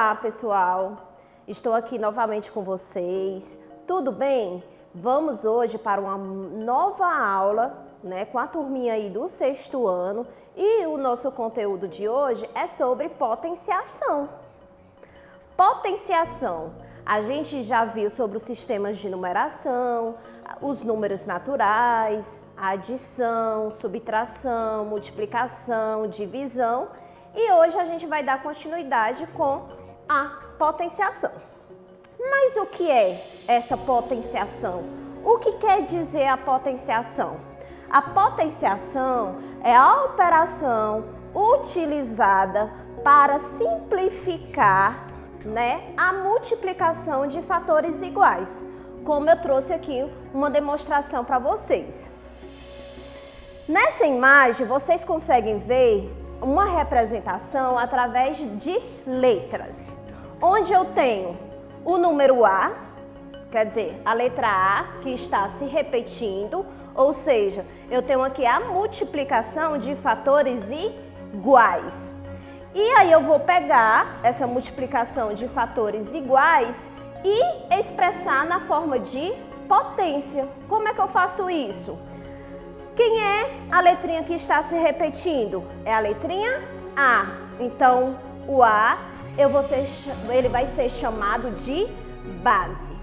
Olá, pessoal! Estou aqui novamente com vocês. Tudo bem? Vamos hoje para uma nova aula, com a turminha aí do 6º ano, e o nosso conteúdo de hoje é sobre potenciação. Potenciação. A gente já viu sobre os sistemas de numeração, os números naturais, a adição, subtração, multiplicação, divisão, e hoje a gente vai dar continuidade com a potenciação. Mas o que é essa potenciação? O que quer dizer a potenciação? A potenciação é a operação utilizada para simplificar, a multiplicação de fatores iguais, como eu trouxe aqui uma demonstração para vocês. Nessa imagem, vocês conseguem ver uma representação através de letras, onde eu tenho o número A, quer dizer, a letra A que está se repetindo, ou seja, eu tenho aqui a multiplicação de fatores iguais. E aí eu vou pegar essa multiplicação de fatores iguais e expressar na forma de potência. Como é que eu faço isso? Quem é a letrinha que está se repetindo? É a letrinha A. Então, o A, ele vai ser chamado de base.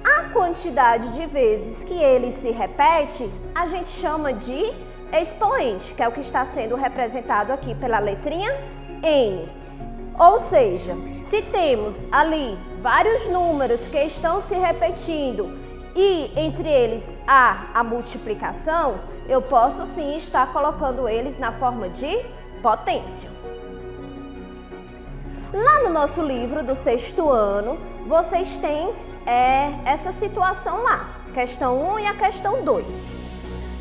A quantidade de vezes que ele se repete, a gente chama de expoente, que é o que está sendo representado aqui pela letrinha N. Ou seja, se temos ali vários números que estão se repetindo e entre eles há a multiplicação, eu posso sim estar colocando eles na forma de potência. Lá no nosso livro do 6º ano, vocês têm essa situação lá, questão 1 e a questão 2.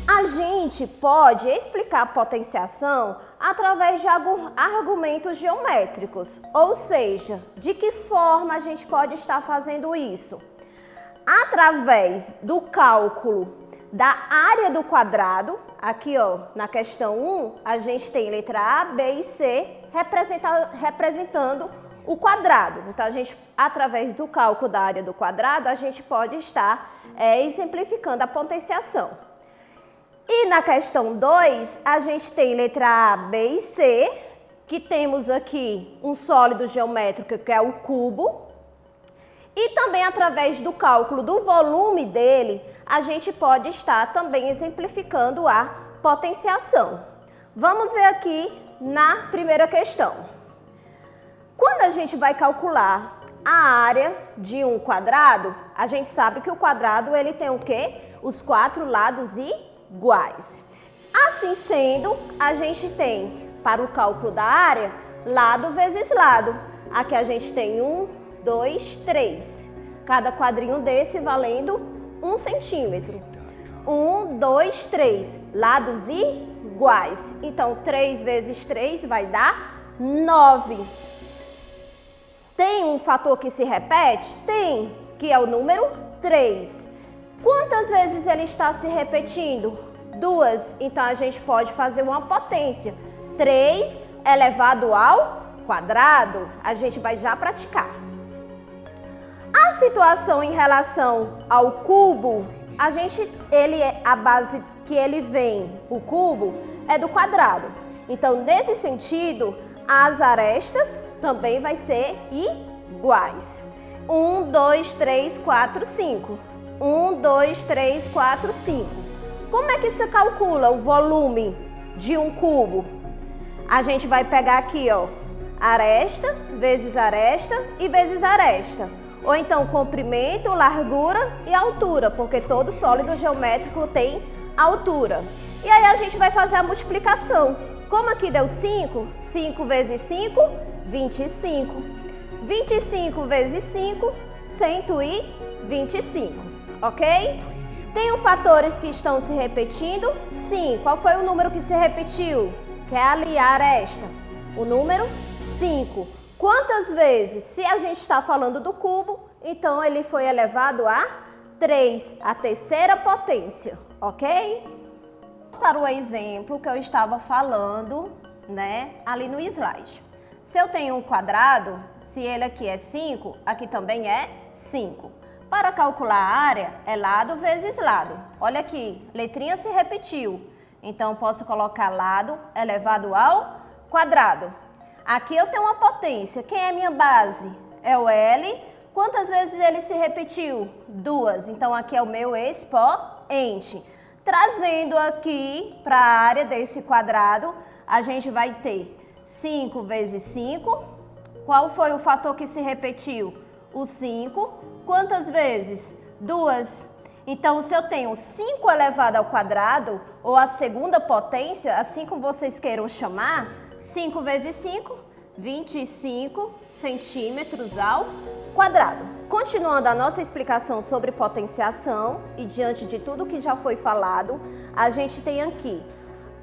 A gente pode explicar a potenciação através de argumentos geométricos, ou seja, de que forma a gente pode estar fazendo isso? Através do cálculo da área do quadrado, aqui na questão 1, a gente tem letra A, B e C representando o quadrado. Então, através do cálculo da área do quadrado, a gente pode estar exemplificando a potenciação. E na questão 2, a gente tem letra A, B e C, que temos aqui um sólido geométrico que é o cubo. E também através do cálculo do volume dele, a gente pode estar também exemplificando a potenciação. Vamos ver aqui na primeira questão. Quando a gente vai calcular a área de um quadrado, a gente sabe que o quadrado ele tem o quê? Os 4 lados iguais. Assim sendo, a gente tem, para o cálculo da área, lado vezes lado. Aqui a gente tem 1, 2, 3. Cada quadrinho desse valendo 1 centímetro. 1, 2, 3. Lados iguais. Então, 3 vezes 3 vai dar 9. Tem um fator que se repete? Tem, que é o número 3. Quantas vezes ele está se repetindo? 2. Então, a gente pode fazer uma potência. 3 elevado ao quadrado. A gente vai já praticar. A situação em relação ao cubo, a base que ele vem, o cubo, é do quadrado. Então, nesse sentido, as arestas também vai ser iguais. 1, 2, 3, 4, 5. 1, 2, 3, 4, 5. Como é que se calcula o volume de um cubo? A gente vai pegar aqui, aresta vezes aresta e vezes aresta. Ou então comprimento, largura e altura, porque todo sólido geométrico tem altura. E aí a gente vai fazer a multiplicação. Como aqui deu 5, 5 vezes 5, 25. 25 vezes 5, 125, ok? Tem fatores que estão se repetindo? Sim. Qual foi o número que se repetiu? Que é ali a aresta. O número 5. Quantas vezes? Se a gente está falando do cubo, então ele foi elevado a 3, a terceira potência, ok? Para o exemplo que eu estava falando, ali no slide. Se eu tenho um quadrado, se ele aqui é 5, aqui também é 5. Para calcular a área, é lado vezes lado. Olha aqui, letrinha se repetiu. Então, posso colocar lado elevado ao quadrado. Aqui eu tenho uma potência. Quem é minha base? É o L. Quantas vezes ele se repetiu? 2. Então, aqui é o meu expoente. Trazendo aqui para a área desse quadrado, a gente vai ter 5 vezes 5. Qual foi o fator que se repetiu? O 5. Quantas vezes? 2. Então, se eu tenho 5 elevado ao quadrado, ou a segunda potência, assim como vocês queiram chamar, 5 vezes 5, 25 centímetros ao quadrado. Continuando a nossa explicação sobre potenciação, e diante de tudo que já foi falado, a gente tem aqui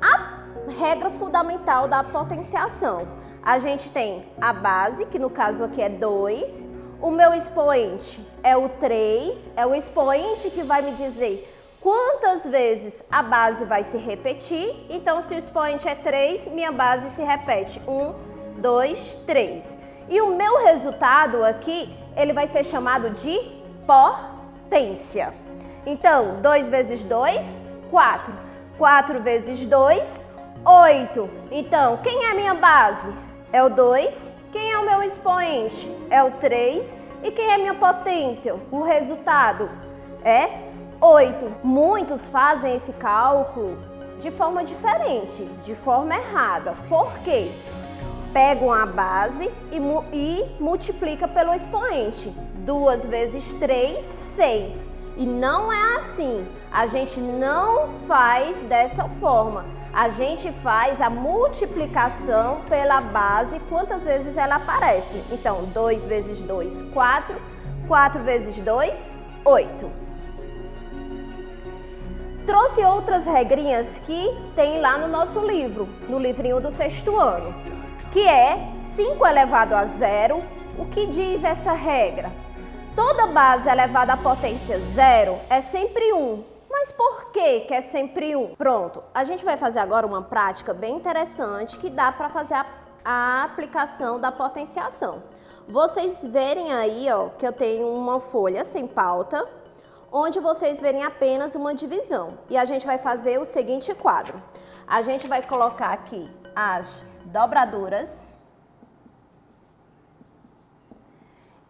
a regra fundamental da potenciação. A gente tem a base, que no caso aqui é 2, o meu expoente é o 3, é o expoente que vai me dizer quantas vezes a base vai se repetir. Então, se o expoente é 3, minha base se repete 1, 2, 3. E o meu resultado aqui, ele vai ser chamado de potência. Então, 2 vezes 2, 4. 4 vezes 2, 8. Então, quem é a minha base? É o 2. Quem é o meu expoente? É o 3. E quem é a minha potência? O resultado é 8. Muitos fazem esse cálculo de forma diferente, de forma errada. Por quê? Pegam a base e multiplica pelo expoente. 2 vezes 3, 6. E não é assim. A gente não faz dessa forma. A gente faz a multiplicação pela base, quantas vezes ela aparece. Então, 2 vezes 2, 4. 4 vezes 2, 8. Trouxe outras regrinhas que tem lá no nosso livro, no livrinho do 6º ano, que é 5 elevado a 0. O que diz essa regra? Toda base elevada à potência 0 é sempre 1. Mas por que é sempre 1? Pronto, a gente vai fazer agora uma prática bem interessante que dá para fazer a aplicação da potenciação. Vocês verem aí, ó, que eu tenho uma folha sem pauta, onde vocês verem apenas uma divisão. E a gente vai fazer o seguinte quadro. A gente vai colocar aqui as dobraduras.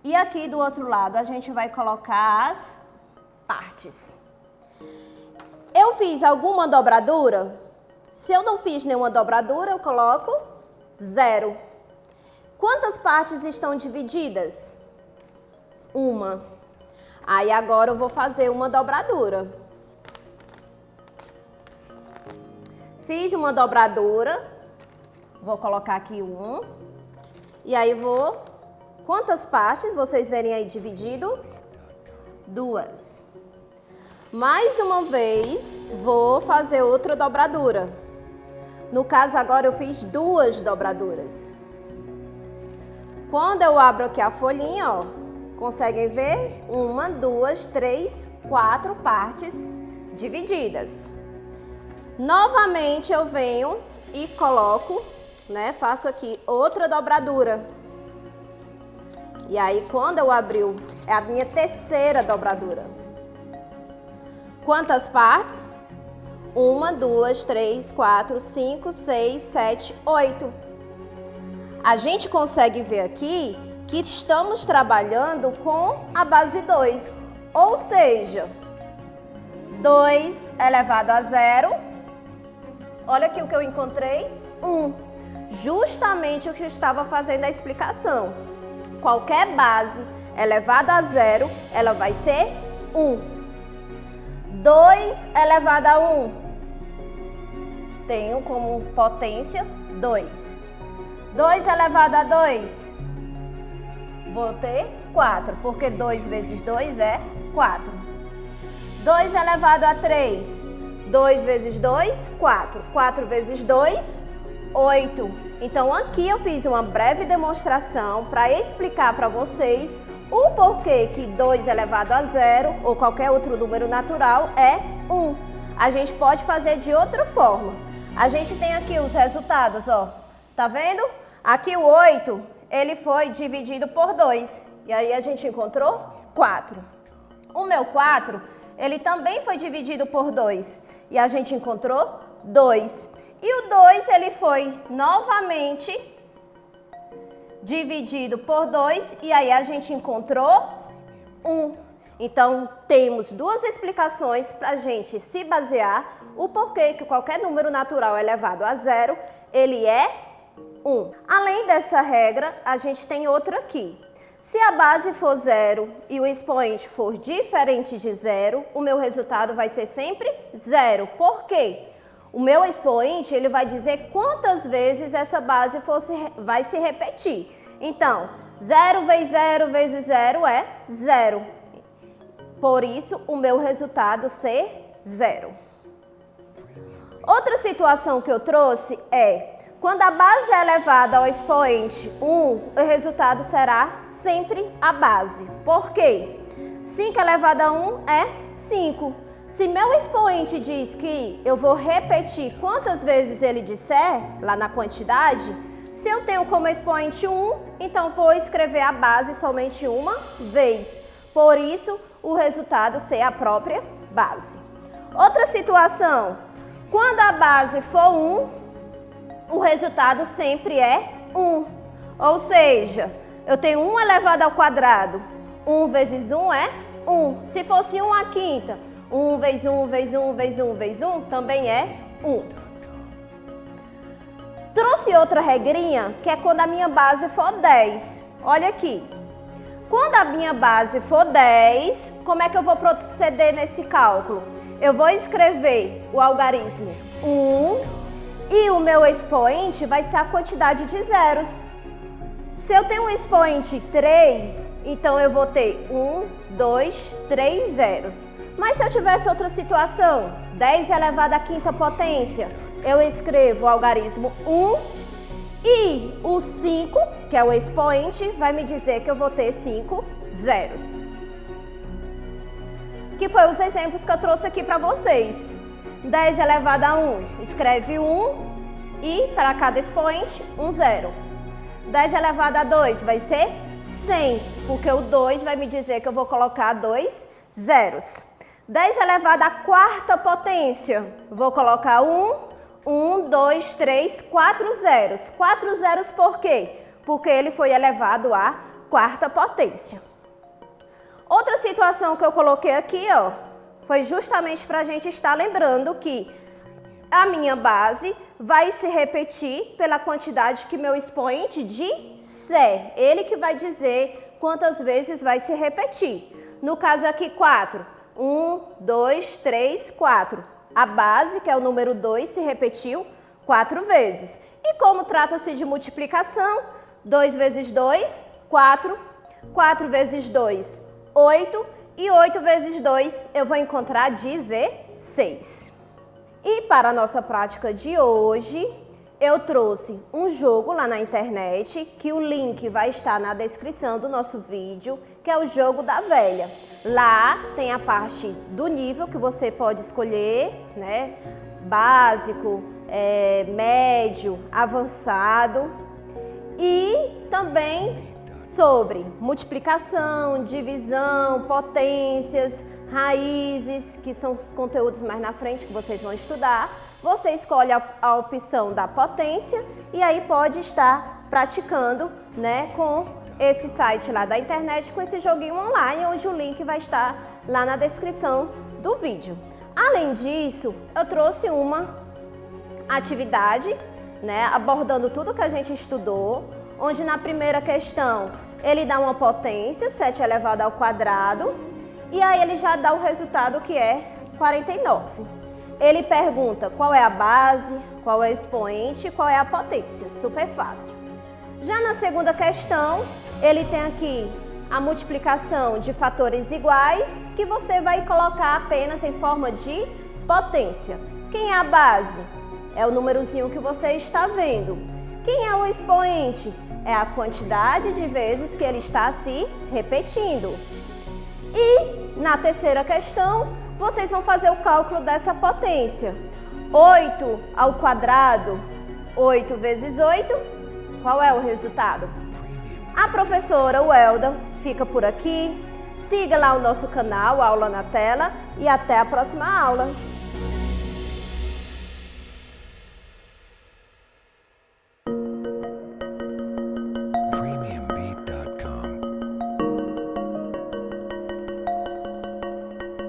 E aqui do outro lado a gente vai colocar as partes. Eu fiz alguma dobradura? Se eu não fiz nenhuma dobradura, eu coloco 0. Quantas partes estão divididas? Uma. Aí agora eu vou fazer uma dobradura. Fiz uma dobradura. Vou colocar aqui 1. E aí vou... Quantas partes vocês verem aí dividido? 2. Mais uma vez, vou fazer outra dobradura. No caso, agora eu fiz 2 dobraduras. Quando eu abro aqui a folhinha, ó, conseguem ver? 1, 2, 3, 4 partes divididas. Novamente, eu venho e coloco, né? Faço aqui outra dobradura. E aí, quando eu abri, é a minha terceira dobradura. Quantas partes? 1, 2, 3, 4, 5, 6, 7, 8. A gente consegue ver aqui que estamos trabalhando com a base 2. Ou seja, 2 elevado a 0. Olha aqui o que eu encontrei. 1. Justamente o que eu estava fazendo a explicação. Qualquer base elevada a 0, ela vai ser 1. 2 elevado a 1. Tenho como potência 2. 2 elevado a 2. Vou ter 4, porque 2 vezes 2 é 4. 2 elevado a 3. 2 vezes 2, 4. 4 vezes 2, 8. Então, aqui eu fiz uma breve demonstração para explicar para vocês o porquê que 2 elevado a 0 ou qualquer outro número natural é 1. A gente pode fazer de outra forma. A gente tem aqui os resultados, ó. Tá vendo? Aqui o 8, ele foi dividido por 2. E aí a gente encontrou 4. O meu 4, ele também foi dividido por 2. E a gente encontrou 2. E o 2, ele foi novamente dividido por 2. E aí a gente encontrou 1. Então, temos duas explicações para a gente se basear o porquê que qualquer número natural elevado a 0, ele é 1. Além dessa regra, a gente tem outra aqui. Se a base for 0 e o expoente for diferente de 0, o meu resultado vai ser sempre 0. Por quê? O meu expoente, ele vai dizer quantas vezes essa base vai se repetir. Então, 0 vezes 0 vezes 0 é 0. Por isso, o meu resultado ser 0. Outra situação que eu trouxe é, quando a base é elevada ao expoente 1, o resultado será sempre a base. Por quê? 5 elevado a 1 é 5. Se meu expoente diz que eu vou repetir quantas vezes ele disser, lá na quantidade, se eu tenho como expoente 1, então vou escrever a base somente uma vez. Por isso, o resultado ser a própria base. Outra situação, quando a base for 1, o resultado sempre é 1. Ou seja, eu tenho 1 elevado ao quadrado. 1 vezes 1 é 1. Se fosse 1 à quinta, 1 vezes 1 vezes 1 vezes 1 vezes 1 também é 1. Trouxe outra regrinha, que é quando a minha base for 10. Olha aqui. Quando a minha base for 10, como é que eu vou proceder nesse cálculo? Eu vou escrever o algarismo 1 e o meu expoente vai ser a quantidade de zeros. Se eu tenho um expoente 3, então eu vou ter 1, 2, 3 zeros. Mas se eu tivesse outra situação, 10 elevado à quinta potência, eu escrevo o algarismo 1 e o 5, que é o expoente, vai me dizer que eu vou ter 5 zeros. Que foi os exemplos que eu trouxe aqui para vocês. 10 elevado a 1, escreve 1 e para cada expoente, 1 zero. 10 elevado a 2 vai ser 100, porque o 2 vai me dizer que eu vou colocar 2 zeros. 10 elevado à quarta potência, vou colocar 1, 2, 3, 4 zeros. 4 zeros por quê? Porque ele foi elevado à quarta potência. Outra situação que eu coloquei aqui, ó, foi justamente para a gente estar lembrando que a minha base vai se repetir pela quantidade que meu expoente disser. Ele que vai dizer quantas vezes vai se repetir. No caso aqui, 4. 1, 2, 3, 4. A base, que é o número 2, se repetiu 4 vezes. E como trata-se de multiplicação, 2 vezes 2, 4. 4 vezes 2, 8. E 8 vezes 2, eu vou encontrar 16. E para a nossa prática de hoje, eu trouxe um jogo lá na internet, que o link vai estar na descrição do nosso vídeo, que é o jogo da velha. Lá tem a parte do nível que você pode escolher, né? Básico, médio, avançado. E também sobre multiplicação, divisão, potências, raízes, que são os conteúdos mais na frente que vocês vão estudar. Você escolhe a opção da potência e aí pode estar praticando, né, com esse site lá da internet, com esse joguinho online, onde o link vai estar lá na descrição do vídeo. Além disso, eu trouxe uma atividade, né, abordando tudo que a gente estudou, onde na primeira questão ele dá uma potência, 7 elevado ao quadrado, e aí ele já dá o resultado que é 49. Ele pergunta qual é a base, qual é o expoente e qual é a potência. Super fácil. Já na segunda questão, ele tem aqui a multiplicação de fatores iguais, que você vai colocar apenas em forma de potência. Quem é a base? É o númerozinho que você está vendo. Quem é o expoente? É a quantidade de vezes que ele está se repetindo. E na terceira questão, vocês vão fazer o cálculo dessa potência. 8 ao quadrado, 8 vezes 8, Qual é o resultado? A professora Welda fica por aqui. Siga lá o nosso canal, Aula na Tela, e até a próxima aula.